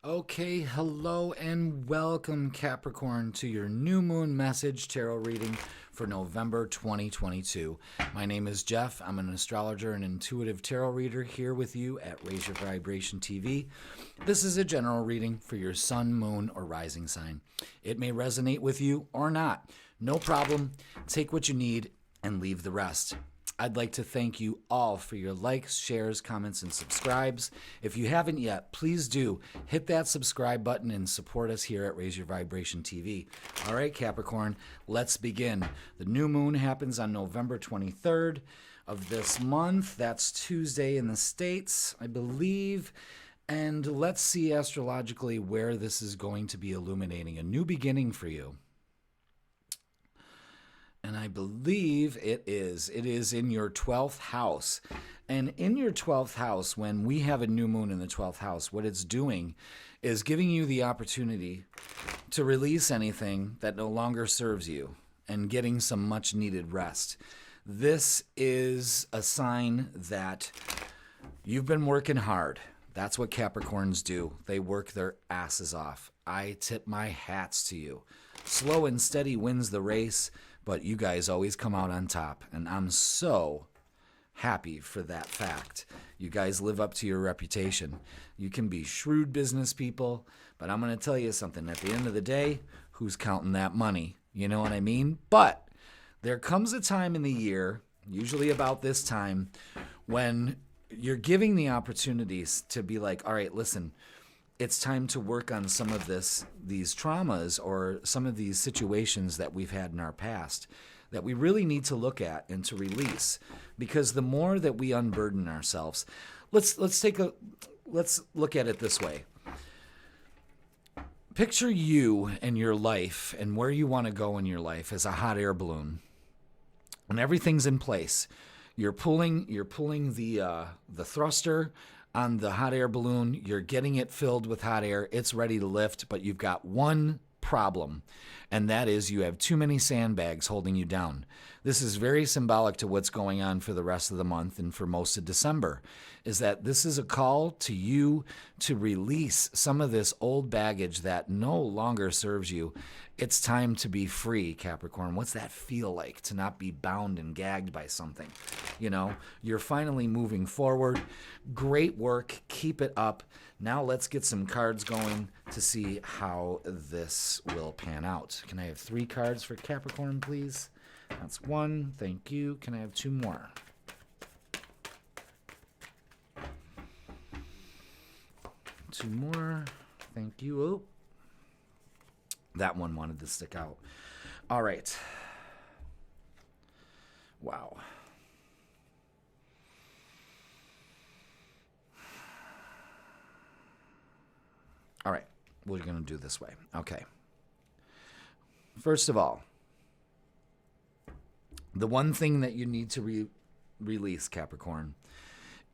Okay, hello and welcome, Capricorn, to your new moon message tarot reading for November 2022. My name is Jeff. I'm an astrologer and intuitive tarot reader here with you at Raise Your Vibration TV. This is a general reading for your sun, moon, or rising sign. It may resonate with you or not. No problem. Take what you need and leave the rest. I'd like to thank you all for your likes, shares, comments, and subscribes. If you haven't yet, please do hit that subscribe button and support us here at Raise Your Vibration TV. All right, Capricorn, let's begin. The new moon happens on November 23rd of this month. That's Tuesday in the States, I believe. And let's see astrologically where this is going to be illuminating a new beginning for you. And I believe it is. It is in your 12th house. And in your 12th house, when we have a new moon in the 12th house, what it's doing is giving you the opportunity to release anything that no longer serves you and getting some much needed rest. This is a sign that you've been working hard. That's what Capricorns do. They work their asses off. I tip my hats to you. Slow and steady wins the race, but you guys always come out on top, and I'm so happy for that fact. You guys live up to your reputation. You can be shrewd business people, but I'm going to tell you something. At the end of the day, who's counting that money? You know what I mean? But there comes a time in the year, usually about this time, when you're giving the opportunities to be like, all right, listen, it's time to work on some of these traumas or some of these situations that we've had in our past that we really need to look at and to release. Because the more that we unburden ourselves, let's look at it this way. Picture you and your life and where you want to go in your life as a hot air balloon, and everything's in place. You're pulling the thruster on the hot air balloon. You're getting it filled with hot air. It's ready to lift, but you've got one problem, and that is you have too many sandbags holding you down. This is very symbolic to what's going on for the rest of the month and for most of December, is that this is a call to you to release some of this old baggage that no longer serves you. It's time to be free, Capricorn. What's that feel like, to not be bound and gagged by something? You know, you're finally moving forward. Great work. Keep it up. Now let's get some cards going to see how this will pan out. Can I have 3 cards for Capricorn, please? That's 1. Thank you. Can I have 2 more? Two more. Thank you. Oh, that one wanted to stick out. All right. Wow. All right. We're going to do this way. Okay. First of all, the one thing that you need to release, Capricorn,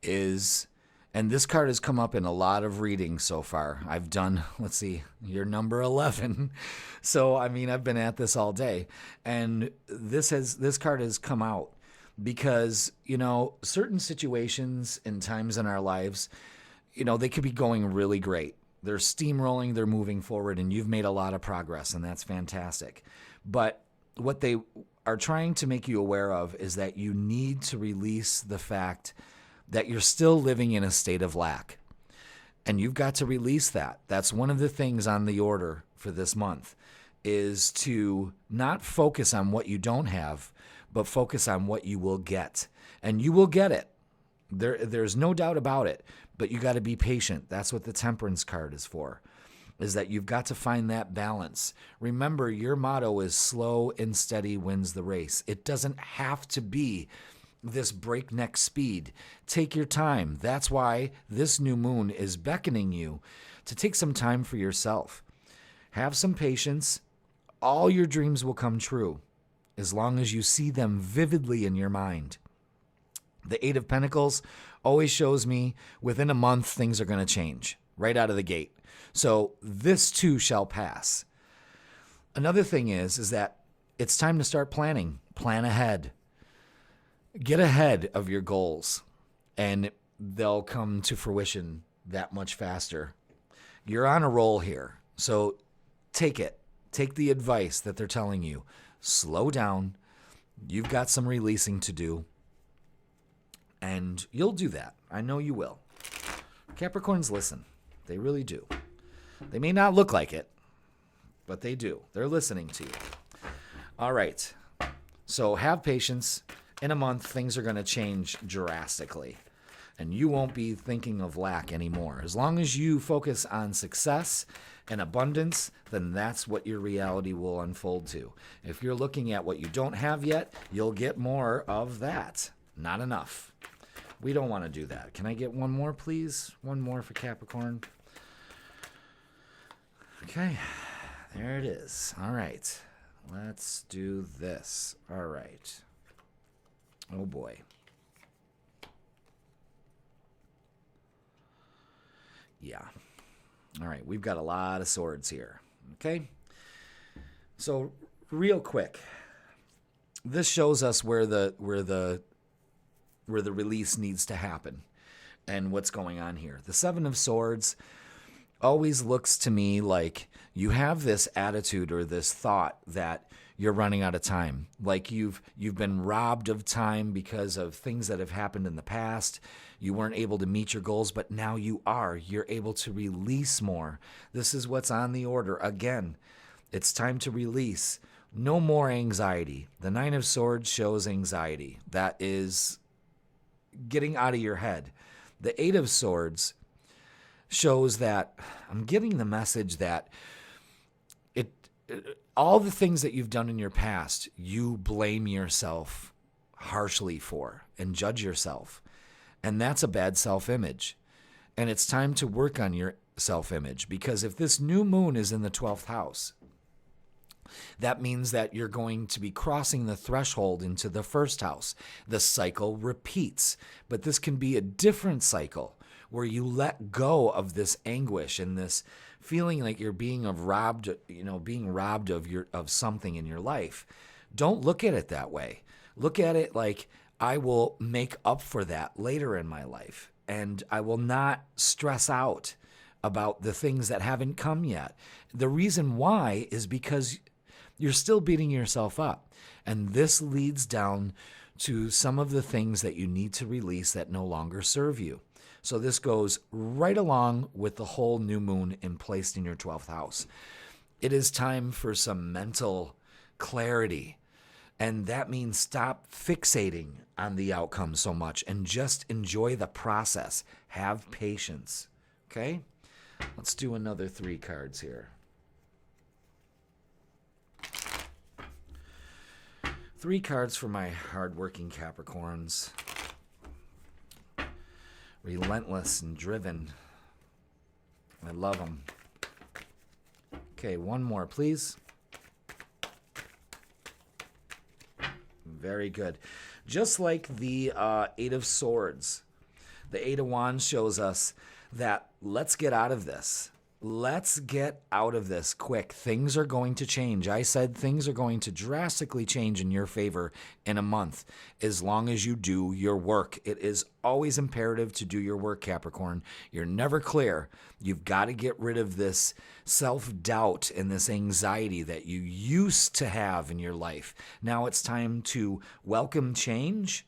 is, and this card has come up in a lot of readings so far. I've done, let's see, you're number 11. So, I mean, I've been at this all day. And this card has come out because, you know, certain situations and times in our lives, you know, they could be going really great. They're steamrolling, they're moving forward, and you've made a lot of progress, and that's fantastic. But what they are trying to make you aware of is that you need to release the fact that you're still living in a state of lack. And you've got to release that. That's one of the things on the order for this month, is to not focus on what you don't have, but focus on what you will get. And you will get it. There's no doubt about it. But you got to be patient. That's what the Temperance card is for, is that you've got to find that balance. Remember, your motto is slow and steady wins the race. It doesn't have to be this breakneck speed. Take your time. That's why this new moon is beckoning you to take some time for yourself. Have some patience. All your dreams will come true as long as you see them vividly in your mind. The 8 of Pentacles always shows me within a month things are going to change right out of the gate. So this too shall pass. Another thing is that it's time to start planning. Plan ahead. Get ahead of your goals, and they'll come to fruition that much faster. You're on a roll here. So take it. Take the advice that they're telling you. Slow down. You've got some releasing to do. And you'll do that. I know you will. Capricorns listen. They really do. They may not look like it, but they do. They're listening to you. All right. So have patience. In a month, things are going to change drastically. And you won't be thinking of lack anymore. As long as you focus on success and abundance, then that's what your reality will unfold to. If you're looking at what you don't have yet, you'll get more of that. Not enough. We don't want to do that. Can I get one more, please? One more for Capricorn. Okay. There it is. All right. Let's do this. All right. Oh, boy. Yeah. All right. We've got a lot of swords here. Okay. So real quick, this shows us where the release needs to happen and what's going on here. The Seven of Swords always looks to me like you have this attitude or this thought that you're running out of time. Like you've been robbed of time because of things that have happened in the past. You weren't able to meet your goals, but now you are. You're able to release more. This is what's on the order. Again, it's time to release. No more anxiety. The Nine of Swords shows anxiety. That is getting out of your head. The Eight of Swords shows that I'm getting the message that all the things that you've done in your past, you blame yourself harshly for and judge yourself. And that's a bad self-image. And it's time to work on your self-image, because if this new moon is in the 12th house, that means that you're going to be crossing the threshold into the first house. The cycle repeats, but this can be a different cycle where you let go of this anguish and this feeling like you're being robbed of something in your life. Don't look at it that way. Look at it like, I will make up for that later in my life, and I will not stress out about the things that haven't come yet. The reason why is because you're still beating yourself up. And this leads down to some of the things that you need to release that no longer serve you. So this goes right along with the whole new moon placed in your 12th house. It is time for some mental clarity. And that means stop fixating on the outcome so much and just enjoy the process. Have patience. Okay? Let's do another 3 cards here. 3 cards for my hardworking Capricorns. Relentless and driven. I love them. Okay, one more, please. Very good. Just like the Eight of Swords, the Eight of Wands shows us that let's get out of this. Let's get out of this quick. Things are going to change. I said things are going to drastically change in your favor in a month as long as you do your work. It is always imperative to do your work, Capricorn. You're never clear. You've got to get rid of this self-doubt and this anxiety that you used to have in your life. Now it's time to welcome change.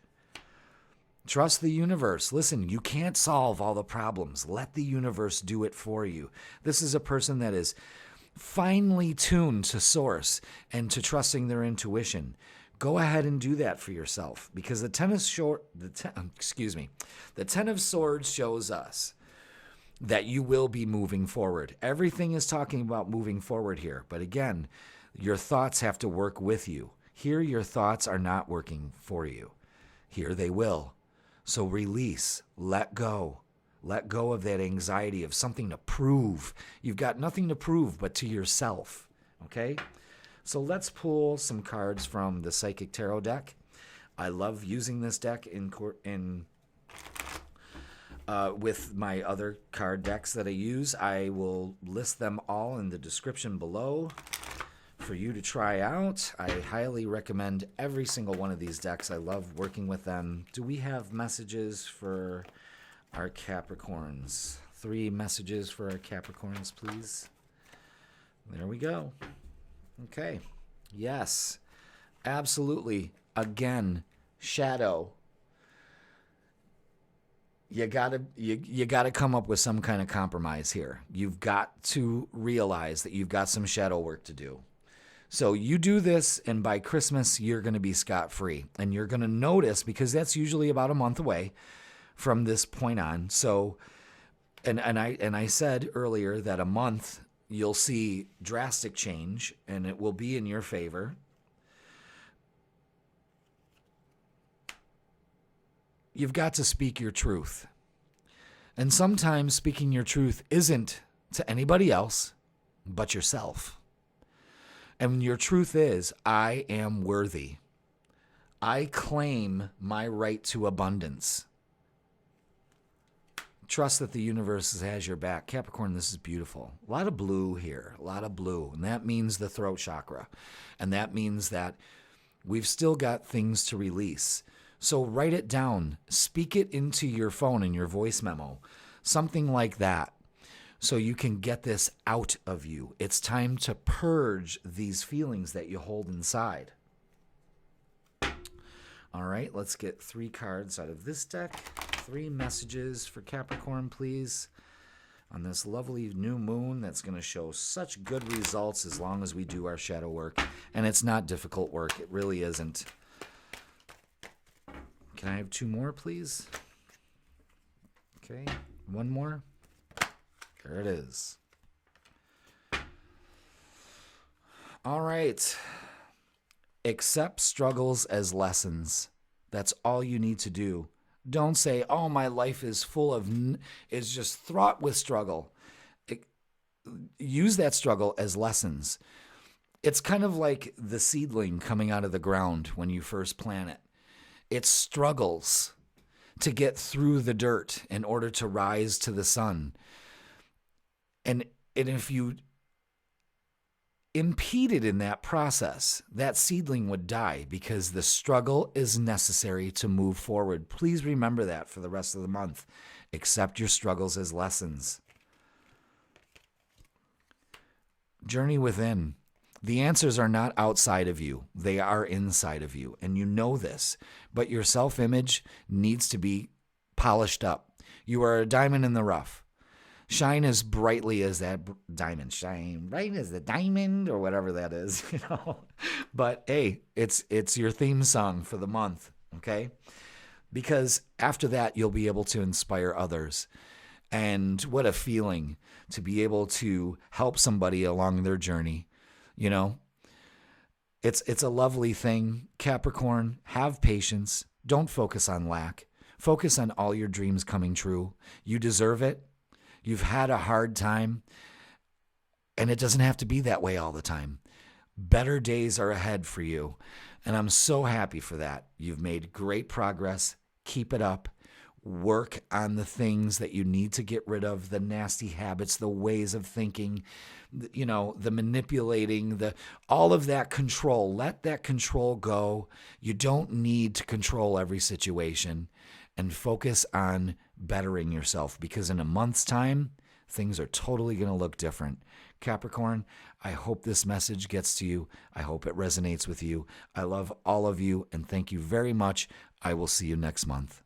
Trust the universe. Listen, you can't solve all the problems. Let the universe do it for you. This is a person that is finely tuned to source and to trusting their intuition. Go ahead and do that for yourself, because the Ten of Swords shows us that you will be moving forward. Everything is talking about moving forward here. But again, your thoughts have to work with you. Here, your thoughts are not working for you. Here, they will. So release, let go of that anxiety of something to prove. You've got nothing to prove but to yourself, okay? So let's pull some cards from the Psychic Tarot deck. I love using this deck with my other card decks that I use. I will list them all in the description below for you to try out. I highly recommend every single one of these decks. I love working with them. Do we have messages for our Capricorns? 3 messages for our Capricorns, please. There we go. Okay. Yes. Absolutely. Again, shadow. You gotta come up with some kind of compromise here. You've got to realize that you've got some shadow work to do. So you do this, and by Christmas, you're going to be scot-free. And you're going to notice, because that's usually about a month away from this point on. So, and I said earlier that a month, you'll see drastic change, and it will be in your favor. You've got to speak your truth. And sometimes speaking your truth isn't to anybody else but yourself. And your truth is, I am worthy. I claim my right to abundance. Trust that the universe has your back. Capricorn, this is beautiful. A lot of blue here, a lot of blue. And that means the throat chakra. And that means that we've still got things to release. So write it down. Speak it into your phone in your voice memo. Something like that. So you can get this out of you. It's time to purge these feelings that you hold inside. All right, let's get 3 cards out of this deck. 3 messages for Capricorn, please. On this lovely new moon that's going to show such good results as long as we do our shadow work. And it's not difficult work. It really isn't. Can I have 2 more, please? Okay, 1 more. There it is. All right. Accept struggles as lessons. That's all you need to do. Don't say, oh, my life is full of, is just fraught with struggle. Use that struggle as lessons. It's kind of like the seedling coming out of the ground when you first plant it. It struggles to get through the dirt in order to rise to the sun. And if you impeded in that process, that seedling would die because the struggle is necessary to move forward. Please remember that for the rest of the month. Accept your struggles as lessons. Journey within. The answers are not outside of you. They are inside of you. And you know this. But your self-image needs to be polished up. You are a diamond in the rough. Shine as brightly as that diamond. Shine bright as the diamond, or whatever that is, you know. But hey, it's your theme song for the month, okay? Because after that, you'll be able to inspire others. And what a feeling to be able to help somebody along their journey, you know. It's a lovely thing. Capricorn, have patience. Don't focus on lack. Focus on all your dreams coming true. You deserve it. You've had a hard time, and it doesn't have to be that way all the time. Better days are ahead for you, and I'm so happy for that. You've made great progress. Keep it up. Work on the things that you need to get rid of, the nasty habits, the ways of thinking, you know, the manipulating, all of that control. Let that control go. You don't need to control every situation, and focus on bettering yourself, because in a month's time, things are totally going to look different. Capricorn, I hope this message gets to you. I hope it resonates with you. I love all of you, and thank you very much. I will see you next month.